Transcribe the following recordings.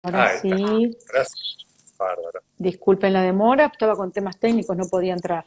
Ahora Ahí está. sí, Gracias. Bárbaro. disculpen la demora, estaba con temas técnicos, no podía entrar.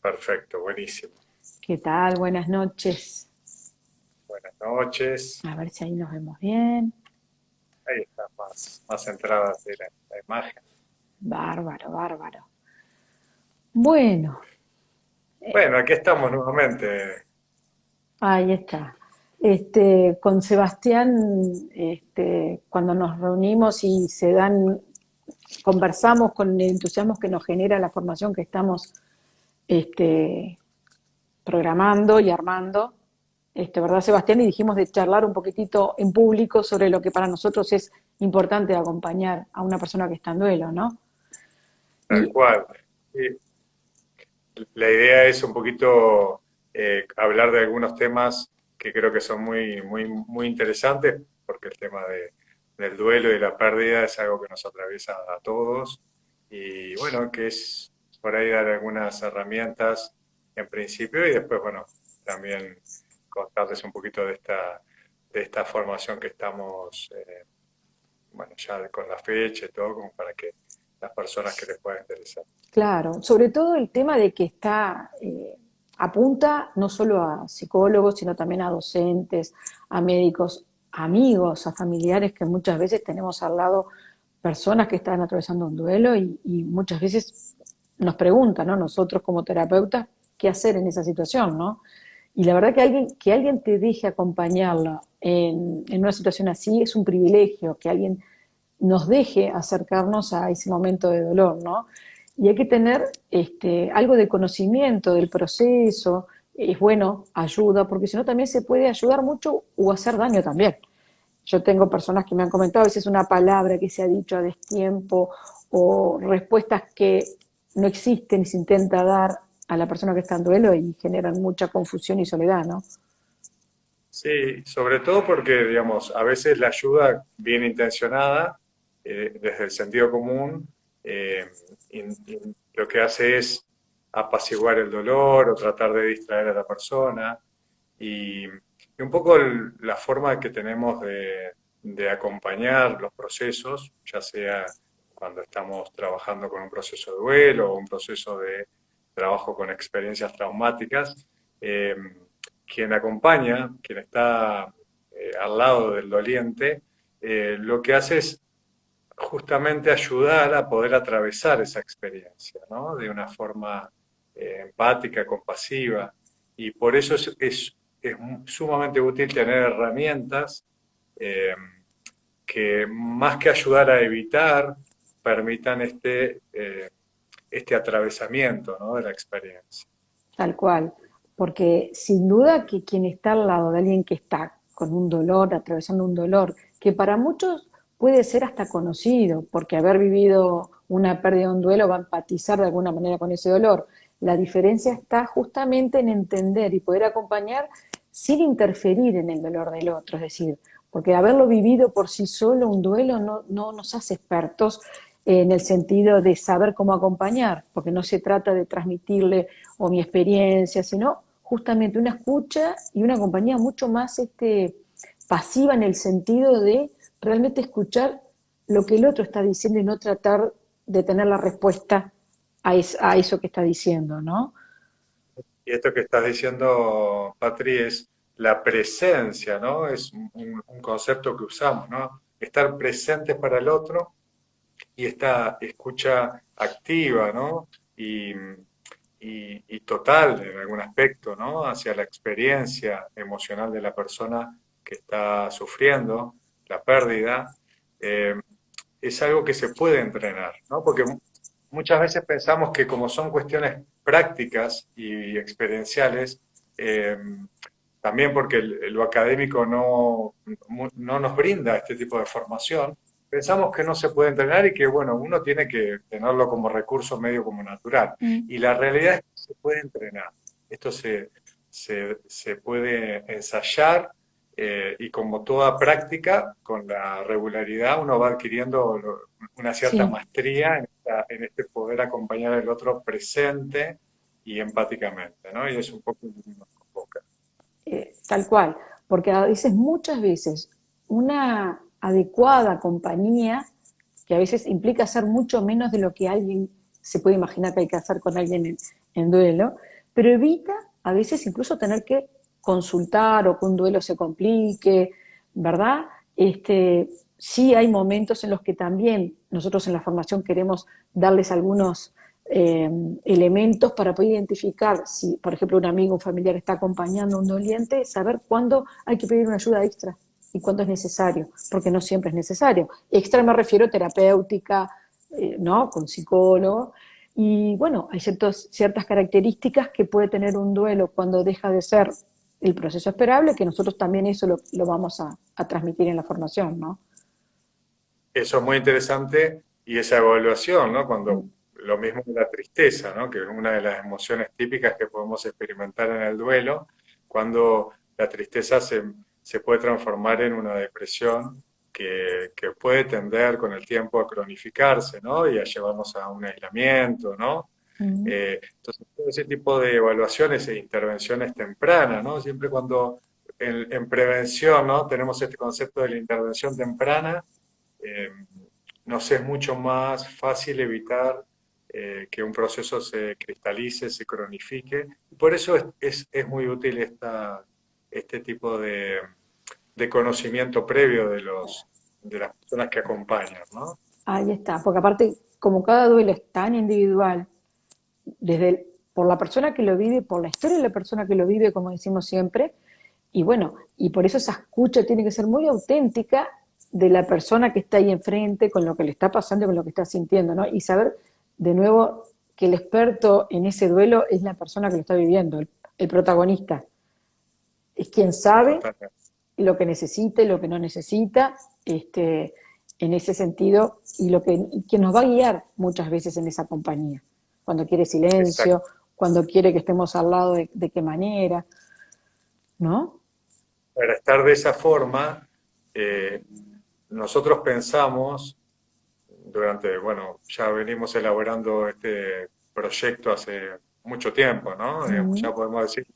Perfecto, buenísimo. ¿Qué tal? Buenas noches. Buenas noches. A ver si ahí nos vemos bien. Ahí está, más entradas de la imagen. Bárbaro, bárbaro. Bueno, Bueno, aquí estamos nuevamente. ahí está. Con Sebastián, cuando nos reunimos y conversamos con el entusiasmo que nos genera la formación que estamos este, programando y armando, ¿verdad, Sebastián? Y dijimos de charlar un poquitito en público sobre lo que para nosotros es importante de acompañar a una persona que está en duelo, ¿no? Tal Y cual. Y la idea es un poquito hablar de algunos temas que creo que son muy interesantes, porque el tema del duelo y la pérdida es algo que nos atraviesa a todos. Y bueno, que es por ahí dar algunas herramientas en principio y después, bueno, también contarles un poquito de esta formación que estamos, bueno, ya con la fecha y todo, como para que las personas que les pueda interesar. claro, sobre todo el tema de que apunta no solo a psicólogos, sino también a docentes, a médicos, a amigos, a familiares que muchas veces tenemos al lado personas que están atravesando un duelo y muchas veces nos preguntan, ¿no? Nosotros como terapeutas, ¿qué hacer en esa situación, ¿no? Y la verdad que alguien te deje acompañarla en una situación así es un privilegio, que alguien nos deje acercarnos a ese momento de dolor, ¿no? Y hay que tener algo de conocimiento del proceso, es bueno, ayuda, porque si no también se puede ayudar mucho o hacer daño también. Yo tengo personas que me han comentado a veces una palabra que se ha dicho a destiempo o respuestas que no existen y se intenta dar a la persona que está en duelo y generan mucha confusión y soledad, ¿no? Sí, sobre todo porque, digamos, a veces la ayuda bien intencionada, desde el sentido común, eh, lo que hace es apaciguar el dolor o tratar de distraer a la persona. Y un poco la forma que tenemos de acompañar los procesos, ya sea cuando estamos trabajando con un proceso de duelo o un proceso de trabajo con experiencias traumáticas, eh, quien acompaña, quien está al lado del doliente, lo que hace es justamente ayudar a poder atravesar esa experiencia, ¿no? De una forma empática, compasiva. Y por eso es sumamente útil tener herramientas eh, que más que ayudar a evitar, permitan este atravesamiento, ¿no? De la experiencia. Tal cual, porque sin duda que quien está al lado de alguien que está con un dolor, atravesando un dolor, que para muchos puede ser hasta conocido, porque haber vivido una pérdida o un duelo va a empatizar de alguna manera con ese dolor. La diferencia está justamente en entender y poder acompañar sin interferir en el dolor del otro, es decir, porque haberlo vivido por sí solo, un duelo, no nos hace expertos en el sentido de saber cómo acompañar, porque no se trata de transmitirle o mi experiencia, sino justamente una escucha y una compañía mucho más pasiva en el sentido de realmente escuchar lo que el otro está diciendo y no tratar de tener la respuesta a eso que está diciendo, ¿no? Y esto que estás diciendo, Patri, es la presencia, ¿no? Es un concepto que usamos, ¿no? Estar presentes para el otro y esta escucha activa, ¿no? Y total en algún aspecto, ¿no? Hacia la experiencia emocional de la persona que está sufriendo la pérdida, eh, es algo que se puede entrenar, ¿no? Porque muchas veces pensamos que como son cuestiones prácticas y experienciales, eh, también porque lo académico no nos brinda este tipo de formación, pensamos que no se puede entrenar y que, bueno, uno tiene que tenerlo como recurso medio como natural. Mm. Y la realidad es que se puede entrenar. Esto se puede ensayar y como toda práctica, con la regularidad uno va adquiriendo una cierta Sí, maestría en este poder acompañar al otro presente y empáticamente, ¿no? Y es un poco lo que nos convoca. tal cual, porque a veces, muchas veces, adecuada compañía, que a veces implica hacer mucho menos de lo que alguien se puede imaginar que hay que hacer con alguien en duelo, pero evita a veces incluso tener que consultar o que un duelo se complique, ¿verdad? Sí hay momentos en los que también nosotros en la formación queremos darles algunos elementos para poder identificar si, por ejemplo, un amigo, un familiar está acompañando a un doliente, saber cuándo hay que pedir una ayuda extra y cuándo es necesario, porque no siempre es necesario. Extra me refiero a terapéutica, ¿no? Con psicólogo. Y bueno, hay ciertas características que puede tener un duelo cuando deja de ser el proceso esperable, que nosotros también eso lo vamos a transmitir en la formación, ¿no? Eso es muy interesante y esa evaluación, ¿no? Mm. Cuando lo mismo que la tristeza, ¿no? Que es una de las emociones típicas que podemos experimentar en el duelo, cuando la tristeza se puede transformar en una depresión que puede tender con el tiempo a cronificarse, ¿no? Y a llevarnos a un aislamiento, ¿no? Mm. Entonces, todo ese tipo de evaluaciones e intervenciones tempranas, ¿no? Siempre cuando en prevención, ¿no? Tenemos este concepto de la intervención temprana, eh, nos es mucho más fácil evitar que un proceso se cristalice, se cronifique. Por eso es muy útil este tipo de conocimiento previo de las personas que acompañan, ¿no? Ahí está, porque aparte, como cada duelo es tan individual, por la persona que lo vive, por la historia de la persona que lo vive, como decimos siempre, y bueno, y por eso esa escucha tiene que ser muy auténtica de la persona que está ahí enfrente, con lo que le está pasando y con lo que está sintiendo, ¿no? Y saber, de nuevo, que el experto en ese duelo es la persona que lo está viviendo, el protagonista. Es quien sabe Totalmente. lo que necesita y lo que no necesita, en ese sentido, y quien nos va a guiar muchas veces en esa compañía, cuando quiere Exacto. silencio, cuando quiere que estemos al lado de qué manera, ¿no? Para estar de esa forma, eh, nosotros pensamos durante, bueno, ya venimos elaborando este proyecto hace mucho tiempo, ¿no? Mm. Ya podemos decir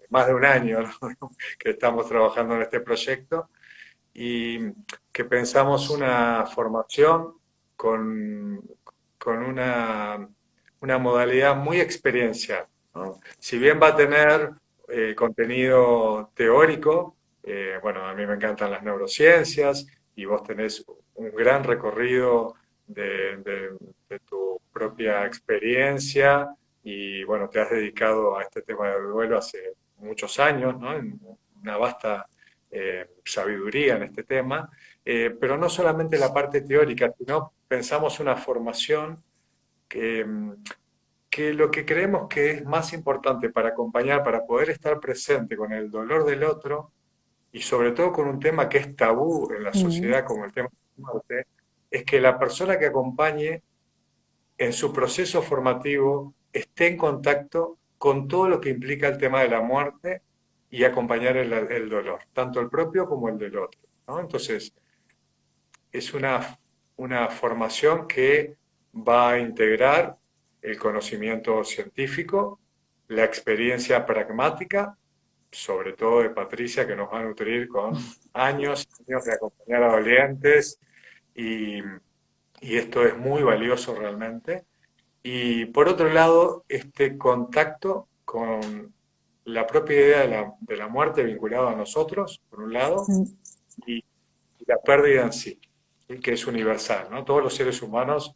más de un año, ¿no? que estamos trabajando en este proyecto y que pensamos una formación con, con una modalidad muy experiencial, ¿no? Si bien va a tener contenido teórico, bueno, a mí me encantan las neurociencias y vos tenés un gran recorrido de tu propia experiencia y bueno, te has dedicado a este tema del duelo hace muchos años, ¿no? En una vasta sabiduría en este tema, pero no solamente la parte teórica, sino pensamos una formación que, que lo que creemos que es más importante para acompañar, para poder estar presente con el dolor del otro y sobre todo con un tema que es tabú en la Mm. sociedad como el tema de la muerte, es que la persona que acompañe en su proceso formativo esté en contacto con todo lo que implica el tema de la muerte y acompañar el dolor, tanto el propio como el del otro, ¿no? Entonces, es una formación que va a integrar el conocimiento científico, la experiencia pragmática, sobre todo de Patricia, que nos va a nutrir con años y años de acompañar a dolientes, y, y esto es muy valioso realmente. Y por otro lado, este contacto con la propia idea de la muerte vinculada a nosotros, por un lado, Mm. y la pérdida en sí, ¿sí? Que es universal, ¿no? Todos los seres humanos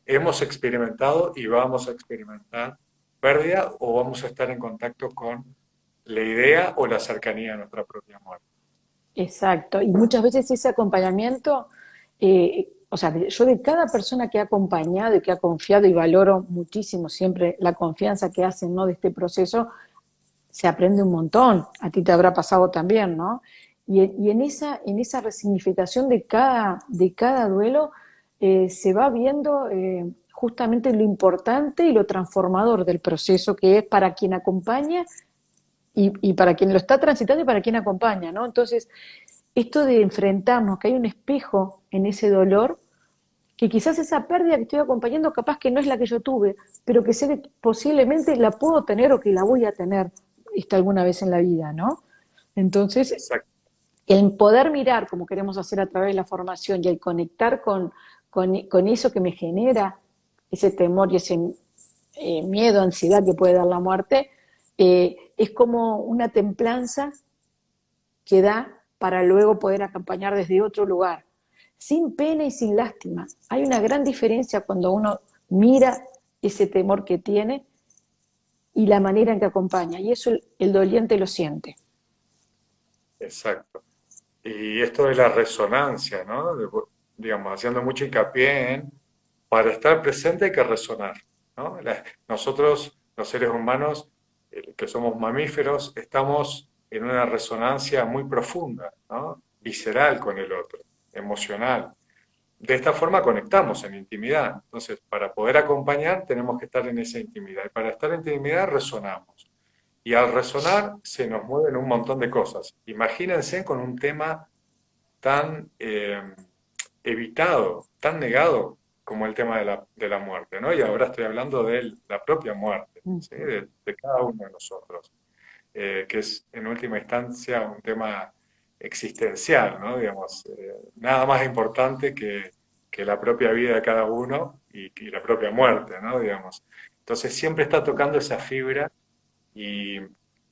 hemos experimentado y vamos a experimentar pérdida o vamos a estar en contacto con la idea o la cercanía de nuestra propia muerte. Exacto, y muchas veces ese acompañamiento, o sea, yo de cada persona que he acompañado y que ha confiado y valoro muchísimo siempre la confianza que hacen, ¿no? De este proceso, se aprende un montón, a ti te habrá pasado también, ¿no? Y en esa resignificación de cada duelo se va viendo justamente lo importante y lo transformador del proceso que es para quien acompaña y para quien lo está transitando y para quien acompaña, ¿no? Entonces, esto de enfrentarnos, que hay un espejo en ese dolor, que quizás esa pérdida que estoy acompañando capaz que no es la que yo tuve, pero que sé que posiblemente la puedo tener o que la voy a tener alguna vez en la vida, ¿no? Entonces, Exacto. el poder mirar como queremos hacer a través de la formación y el conectar con eso que me genera ese temor y ese miedo, ansiedad que puede dar la muerte, es como una templanza que da para luego poder acompañar desde otro lugar, sin pena y sin lástima. Hay una gran diferencia cuando uno mira ese temor que tiene y la manera en que acompaña, y eso el doliente lo siente. Exacto. Y esto de la resonancia, ¿no? Digamos, haciendo mucho hincapié en, para estar presente hay que resonar, ¿no? Nosotros, los seres humanos, que somos mamíferos, estamos en una resonancia muy profunda, ¿no? Visceral con el otro, emocional. De esta forma conectamos en intimidad. Entonces, para poder acompañar tenemos que estar en esa intimidad. Y para estar en intimidad resonamos. Y al resonar se nos mueven un montón de cosas. Imagínense con un tema tan evitado, tan negado como el tema de la muerte, ¿no? Y ahora estoy hablando de la propia muerte, ¿sí? De cada uno de nosotros, que es en última instancia un tema existencial, ¿no? Digamos, nada más importante que la propia vida de cada uno y la propia muerte, ¿no? Digamos. Entonces siempre está tocando esa fibra y,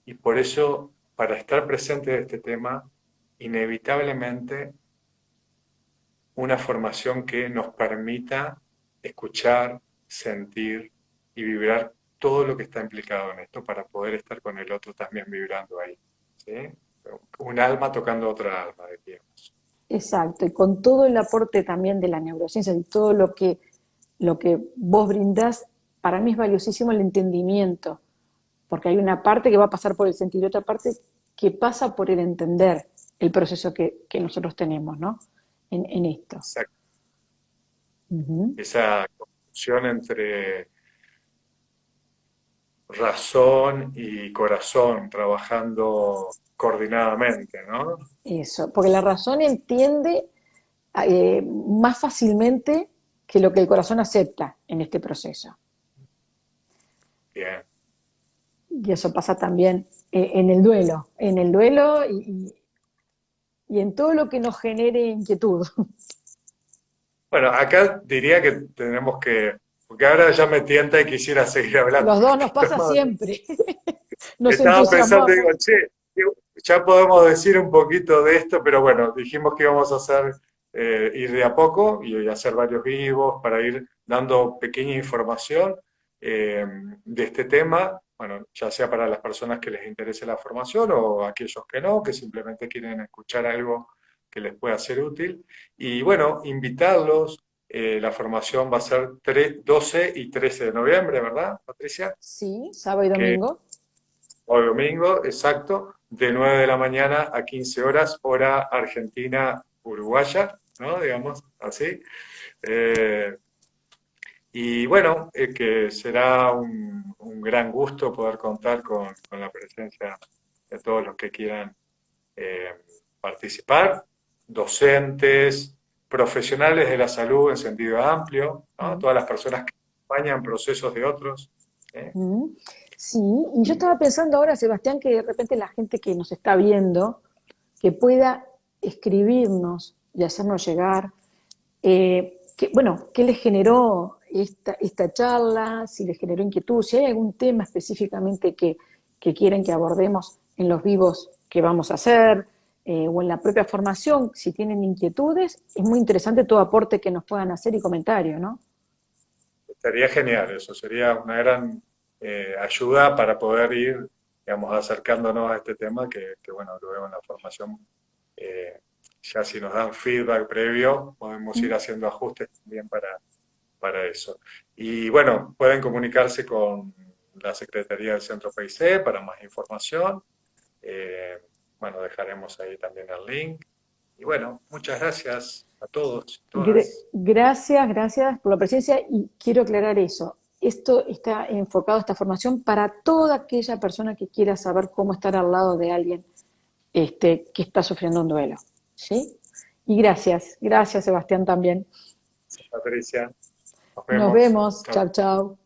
y por eso, para estar presente de este tema, inevitablemente una formación que nos permita escuchar, sentir y vibrar todo lo que está implicado en esto para poder estar con el otro también vibrando ahí. ¿Sí? Un alma tocando otra alma, diríamos. Exacto, y con todo el aporte también de la neurociencia y todo lo que vos brindás, para mí es valiosísimo el entendimiento, porque hay una parte que va a pasar por el sentir y otra parte que pasa por el entender el proceso que nosotros tenemos, ¿no? En esto. Exacto. Uh-huh. Esa confusión entre razón y corazón trabajando coordinadamente, ¿no? Eso, porque la razón entiende más fácilmente que lo que el corazón acepta en este proceso. Bien. Y eso pasa también en el duelo y en todo lo que nos genere inquietud. Bueno, acá diría que tenemos que, porque ahora ya me tienta y quisiera seguir hablando Los de dos nos este pasa tema. siempre. Nos Estaba pensando, entusiasmamos. digo, che, ya podemos decir un poquito de esto, pero bueno, dijimos que íbamos a hacer, ir de a poco y hacer varios vivos para ir dando pequeña información de este tema, bueno, ya sea para las personas que les interese la formación o aquellos que no, que simplemente quieren escuchar algo que les pueda ser útil. Y bueno, invitarlos, la formación va a ser 12 y 13 de noviembre, ¿verdad, Patricia? Sí, sábado y Que domingo. o domingo, exacto, de 9 de la mañana a 15 horas, hora argentina uruguaya, ¿no? Digamos así. Eh, y bueno, que será un gran gusto poder contar con la presencia de todos los que quieran eh, participar, docentes, profesionales de la salud en sentido amplio, ¿no? Mm. Todas las personas que acompañan procesos de otros. ¿Eh? Mm. Sí, y yo estaba pensando ahora, Sebastián, que de repente la gente que nos está viendo, que pueda escribirnos y hacernos llegar, bueno, qué les generó esta charla, si les generó inquietud, si hay algún tema específicamente que quieren que abordemos en los vivos que vamos a hacer, o en la propia formación, si tienen inquietudes, es muy interesante todo aporte que nos puedan hacer y comentario, ¿no? Sería genial eso, sería una gran ayuda para poder ir, digamos, acercándonos a este tema que bueno, lo veo en la formación. eh, ya si nos dan feedback previo, podemos ir haciendo ajustes también para eso. Y bueno, pueden comunicarse con la Secretaría del Centro PIC para más información. Eh, bueno, dejaremos ahí también el link. Y bueno, muchas gracias a todos y todas. Gracias, gracias por la presencia y quiero aclarar eso. Esto está enfocado, esta formación, para toda aquella persona que quiera saber cómo estar al lado de alguien que está sufriendo un duelo. ¿Sí? Y gracias, gracias Sebastián también. Patricia, nos Nos vemos. vemos, Chao. chao, chao.